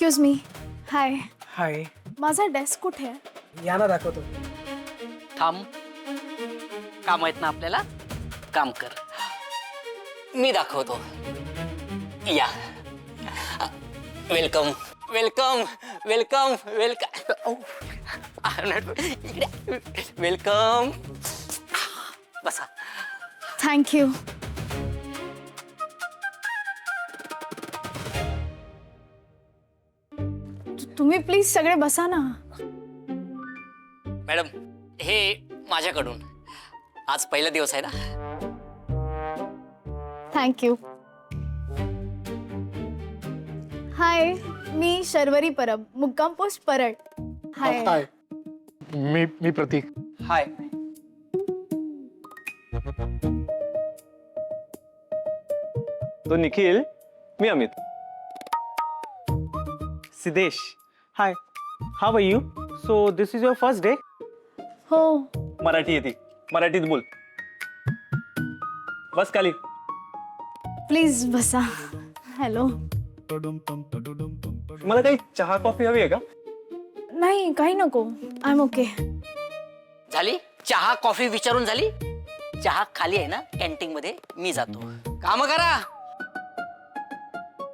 Excuse me. हाय. हाय. माझा desk कुठे आहे? या ना दाखवतो. थांब, काम आहेत ना आपल्याला, काम कर, मी दाखवतो. या. Welcome welcome welcome welcome. Welcome. बसा. थँक्यू. तुम्ही प्लीज सगळे बसा ना. मॅडम, हे माझ्याकडून, आज पहिला दिवस आहे ना. थँक्यू. हाय, मी शर्वरी परब, मुक्काम पोस्ट परळ. हाय. हाय. मी प्रतीक. हाय. तो निखिल, मी Amit. Siddhesh. Hi. How are you? So this is your first day? हो. मराठी येते, मराठीत बोल. बस खाली. प्लीज बसा. हॅलो. मला काही चहा कॉफी हवी आहे का? नाही, काही नको. I am okay. झाली चहा कॉफी विचारून झाली. चहा खाली आहे ना कॅन्टीन मध्ये, मी जातो. काम करा.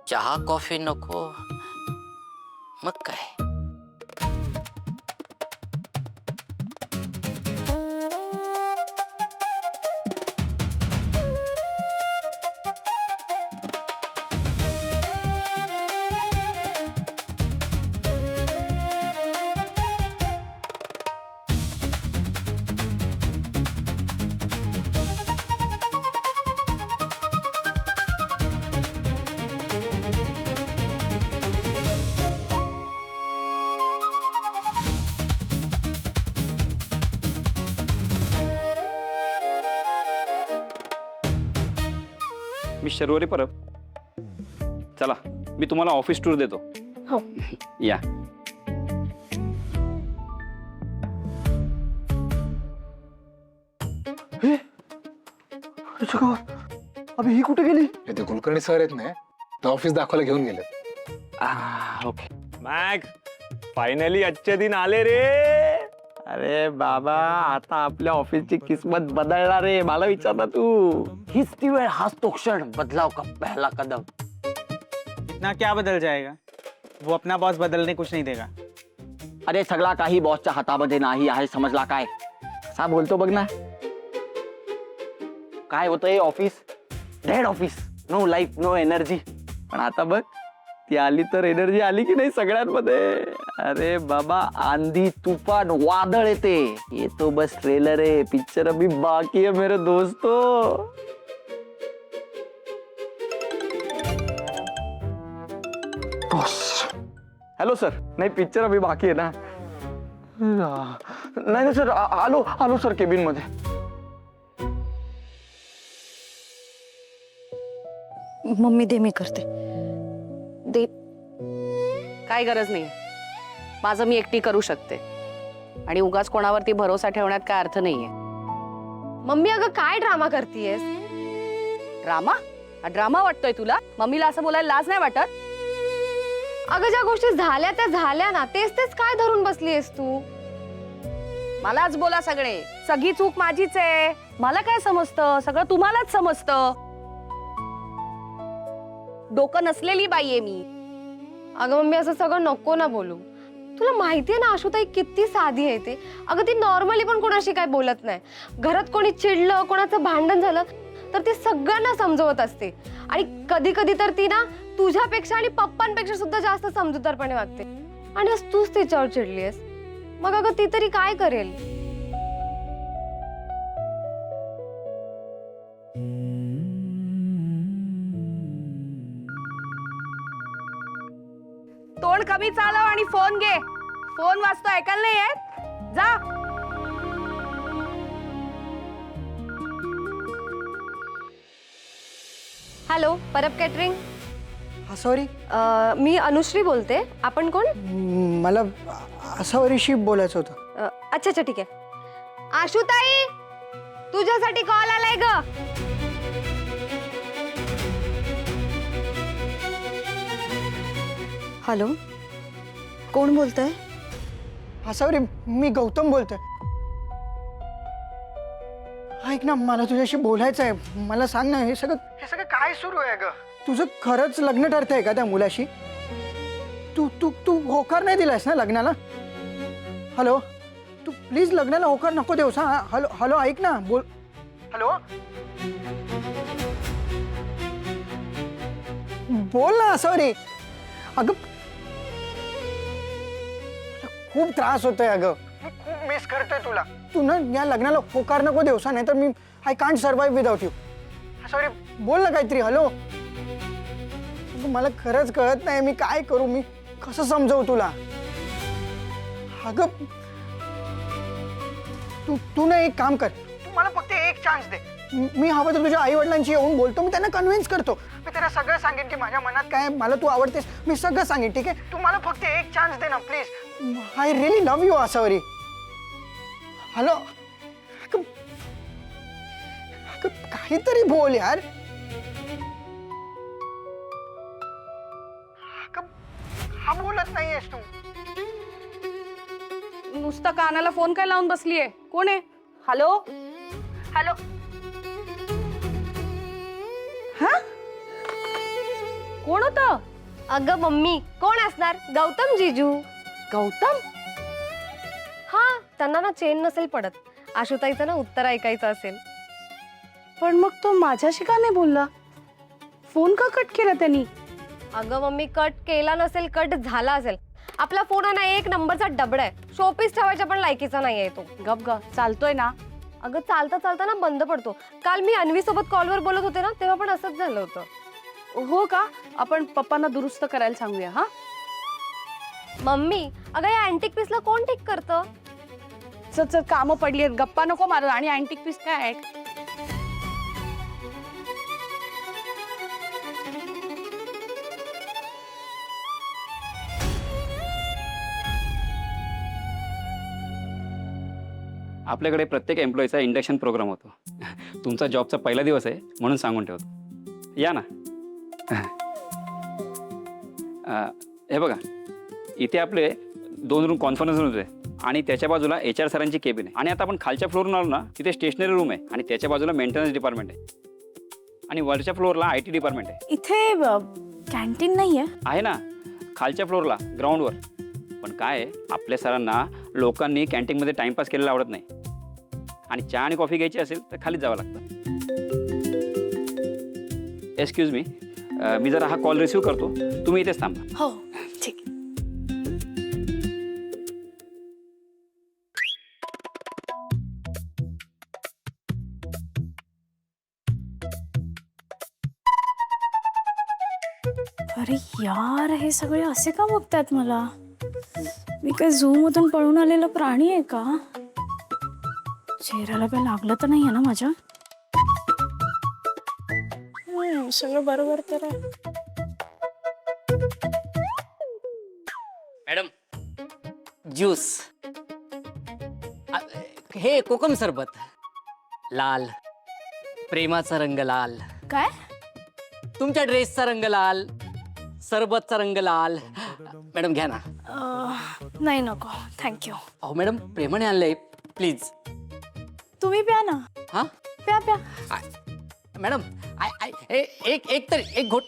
चहा कॉफी नको मग काय. मी शर्वरी परब. चला, मी तुम्हाला ऑफिस टूर देतो. हो. या. अभि ही कुठे गेली? ते कुलकर्णी सर आहेत ना, ते ऑफिस दाखवायला घेऊन गेले. ओके. मॅग, फायनली आजचे दिन आले रे. अरे बाबा, आता आपल्या ऑफिसची किस्मत बदलणार रे. मला विचार ना तू. हीच ती वेळ, हाच तो क्षण, बदलाव का पहला कदम. इतना क्या बदल जाएगा? वो अपना बॉस बदलने कुछ नहीं देगा. अरे सगळा काही बॉसच्या हातामध्ये नाही आहे, समजला काय? कसा बोलतो बघ ना. काय होतं हे office? Dead office. No life, no energy. पण आता बघ, ती आली तर एनर्जी आली की नाही सगळ्यांमध्ये. अरे बाबा, आंधी तूफान वादळ येते. ये तो बस ट्रेलर है, पिक्चर अभी बाकी है मेरे दोस्तों. Hello sir. नाही, पिक्चर अभी बाकी आहे ना. नाही सर, आलो सर केबिन मध्ये. मम्मी दे, मी करते. दे. काय गरज नाही, माझं मी एकटी करू शकते. आणि उगाच कोणावरती भरोसा ठेवण्यात काय अर्थ नाहीये. मम्मी अगं काय ड्रामा करतीयेस? ड्रामा? हा ड्रामा वाटतोय तुला? मम्मीला असं बोलायला लाज नाही वाटत? अगं ज्या गोष्टी झाल्या त्या झाल्या ना, तेच तेच काय धरून बसलीयेस तू? मलाच बोला सगळे. सगळी चूक माझीच आहे. मला काय समजतं? सगळं तुम्हालाच समजतं. डोकं नसलेली बाई आहे मी. अगं मम्मी असं सगळं नको ना बोलू. तुला माहितीये ना आशुताई किती साधी आहे ते. अगं ती नॉर्मली पण कोणाशी काय बोलत नाही. घरात कोणी चिडलं, कोणाचं भांडण झालं तर ती सगळ्यांना समजवत असते. आणि कधी कधी तर ती ना तुझ्यापेक्षा आणि पप्पांपेक्षा सुद्धा जास्त समजूतदारपणे वागते. आणि आज तूच तिच्यावर चिडलीयस. मग अगं ती तरी काय करेल? तोंड कमी चालव आणि फोन घे. फोन वाजतो, ऐकायला नाही येत? जा. Hello, Parab catering. हा सॉरी, मी अनुश्री बोलते. आपण कोण? मला असावरीशी बोलायचं होतं. अच्छा अच्छा, ठीक आहे. आशुताई, तुझ्यासाठी कॉल आलाय ग. हॅलो. कोण बोलतंय? हसावरी, मी गौतम बोलतोय. ऐक ना, मला तुझ्याशी बोलायचं आहे. मला सांग ना, हे सगळं काय सुरू आहे ग? तुझं खरंच लग्न ठरतंय का त्या मुलाशी? तू तू तू होकार नाही दिलायस ना लग्नाला? हॅलो, तू प्लीज लग्नाला होकार नको देऊस. हा, हॅलो हॅलो, ऐक ना, बोल. हॅलो, बोल ना हसावरी. अगं, खूप त्रास होतोय अगं. मी खूप मिस करतोय तुला. तू ना या लग्नाला होकार नको देऊस, नाही तर मी I can't survive without you. Sorry, बोल ना काहीतरी. हॅलो, मला खरंच कळत नाही मी काय करू. मी कसं समजवू तुला? अगं, तू ना एक काम कर. तू मला फक्त एक चान्स दे. मी हवं तर तुझ्या आई वडिलांशी येऊन बोलतो. मी त्यांना कन्व्हिन्स करतो. मी त्यांना सगळं सांगेन की माझ्या मनात काय, मला तू आवडतेस. मी सगळं सांगेन, ठीक आहे? तू मला फक्त एक चान्स दे ना please. I really love you Asavari. Hello, अगं काहीतरी बोल यार. अगं, हा बोलत नाहीयेस तू. नुसतं कानाला फोन काय लावून बसलीये? कोण आहे? Hello hello. हा, कोण होतं? अगं मम्मी, कोण असणार? गौतम जीजू. गौतम? हा, त्यांना ना चेन नसेल पडत. आशुताईचं ना उत्तर ऐकायचं असेल. पण मग तो माझ्याशी का नाही बोलला? फोन का कट केला त्यांनी? अगं मम्मी, कट केला नसेल, कट झाला असेल. आपला फोन आहे ना एक नंबरचा डबडा आहे. शोपीस ठेवायच्या पण लायकीचा नाहीये तो. गप ग, चालतोय ना? अगं चालता चालता ना बंद पडतो. काल मी अन्वी सोबत कॉलवर बोलत होते ना, तेव्हा पण असंच झालं होतं. हो का? आपण पप्पांना दुरुस्त करायला सांगूया. हा मम्मी, अगं या अँटिक पीसला कोण ठीक करतं? चल कामं पडली आहेत, गप्पा नको मारू. आणि अँटिक पीस काय आहे? आपल्याकडे प्रत्येक एम्प्लॉईचा इंडक्शन प्रोग्राम होतो. तुमचा जॉबचा पहिला दिवस आहे म्हणून सांगून ठेवतो. या ना. हे बघा, इथे आपले 2 रूम कॉन्फरन्स रूम आहे आणि त्याच्या बाजूला HR सरांची केबिन आहे. आणि आता आपण खालच्या फ्लोअरला आलो ना, तिथे स्टेशनरी रूम आहे आणि त्याच्या बाजूला मेंटेनन्स डिपार्टमेंट आहे. आणि वरच्या फ्लोअरला IT डिपार्टमेंट आहे. इथे कॅन्टीन नाहीये? आहे ना, खालच्या फ्लोअरला ग्राउंडवर. पण काय आहे, आपल्या सरांना लोकांनी कॅन्टीनमध्ये टाइमपास केलेला आवडत नाही. आणि चहा आणि कॉफी घ्यायची असेल तर खालीच जावं लागतं. एक्सक्यूज मी, मी जरा हा कॉल रिसीव्ह करतो. तुम्ही इथेच थांबा. हो, ठीक आहे. अरे यार, हे सगळे असे का बघतात मला? मी काय झू मधून पळून आलेला प्राणी आहे का? चेहऱ्याला काय लागलं तर नाहीये ना माझ्या? सगळं बरोबर तर आहे. Madam, juice. हे कोकम सरबत. लाल, प्रेमाचा रंग लाल. काय? तुमच्या ड्रेसचा रंग लाल, सरबतचा रंग लाल. मॅडम घ्या ना. नाही, नको, थँक्यू. अहो मॅडम, प्रेमाने आणलंय, प्लीज. तुम्ही प्या ना. हा, प्या प्या. मॅडम, एक घोट.